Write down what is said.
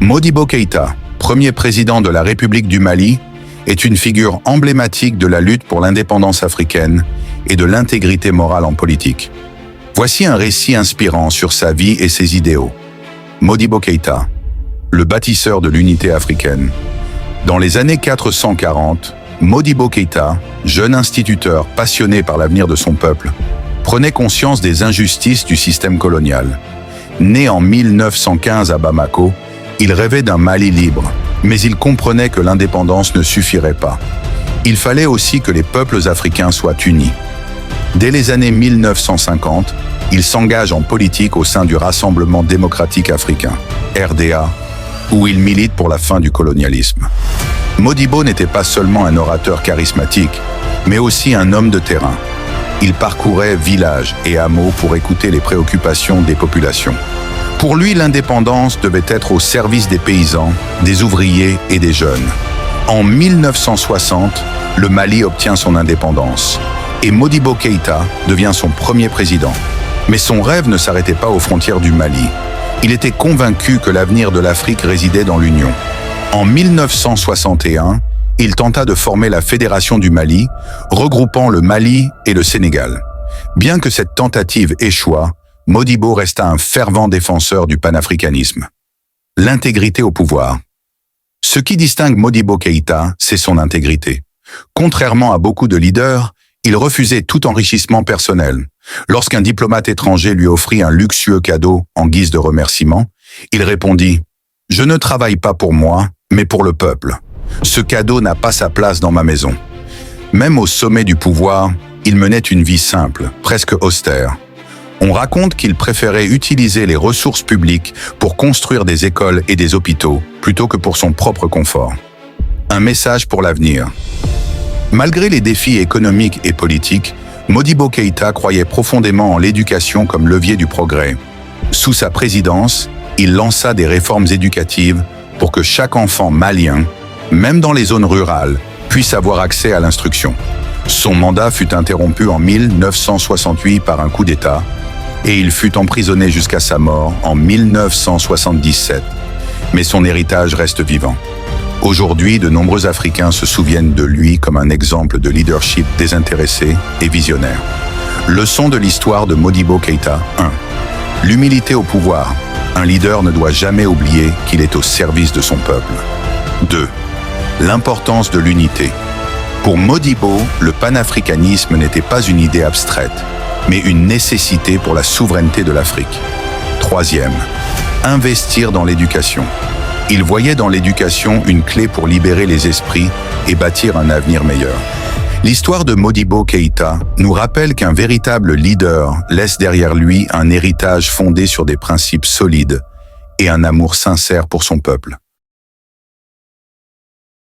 Modibo Keïta, premier président de la République du Mali, est une figure emblématique de la lutte pour l'indépendance africaine et de l'intégrité morale en politique. Voici un récit inspirant sur sa vie et ses idéaux. Modibo Keïta, le bâtisseur de l'unité africaine. Dans les années 440, Modibo Keïta, jeune instituteur passionné par l'avenir de son peuple, prenait conscience des injustices du système colonial. Né en 1915 à Bamako, il rêvait d'un Mali libre, mais il comprenait que l'indépendance ne suffirait pas. Il fallait aussi que les peuples africains soient unis. Dès les années 1950, il s'engage en politique au sein du Rassemblement démocratique africain, RDA, où il milite pour la fin du colonialisme. Modibo n'était pas seulement un orateur charismatique, mais aussi un homme de terrain. Il parcourait villages et hameaux pour écouter les préoccupations des populations. Pour lui, l'indépendance devait être au service des paysans, des ouvriers et des jeunes. En 1960, le Mali obtient son indépendance et Modibo Keïta devient son premier président. Mais son rêve ne s'arrêtait pas aux frontières du Mali. Il était convaincu que l'avenir de l'Afrique résidait dans l'Union. En 1961, il tenta de former la Fédération du Mali, regroupant le Mali et le Sénégal. Bien que cette tentative échoua, Modibo resta un fervent défenseur du panafricanisme. L'intégrité au pouvoir. Ce qui distingue Modibo Keïta, c'est son intégrité. Contrairement à beaucoup de leaders, il refusait tout enrichissement personnel. Lorsqu'un diplomate étranger lui offrit un luxueux cadeau en guise de remerciement, il répondit « Je ne travaille pas pour moi, mais pour le peuple. Ce cadeau n'a pas sa place dans ma maison. » Même au sommet du pouvoir, il menait une vie simple, presque austère. On raconte qu'il préférait utiliser les ressources publiques pour construire des écoles et des hôpitaux, plutôt que pour son propre confort. Un message pour l'avenir. Malgré les défis économiques et politiques, Modibo Keïta croyait profondément en l'éducation comme levier du progrès. Sous sa présidence, il lança des réformes éducatives pour que chaque enfant malien, même dans les zones rurales, puisse avoir accès à l'instruction. Son mandat fut interrompu en 1968 par un coup d'État et il fut emprisonné jusqu'à sa mort en 1977. Mais son héritage reste vivant. Aujourd'hui, de nombreux Africains se souviennent de lui comme un exemple de leadership désintéressé et visionnaire. Leçon de l'histoire de Modibo Keïta 1. L'humilité au pouvoir. Un leader ne doit jamais oublier qu'il est au service de son peuple. 2. L'importance de l'unité. Pour Modibo, le panafricanisme n'était pas une idée abstraite, mais une nécessité pour la souveraineté de l'Afrique. 3. Investir dans l'éducation. Il voyait dans l'éducation une clé pour libérer les esprits et bâtir un avenir meilleur. L'histoire de Modibo Keïta nous rappelle qu'un véritable leader laisse derrière lui un héritage fondé sur des principes solides et un amour sincère pour son peuple.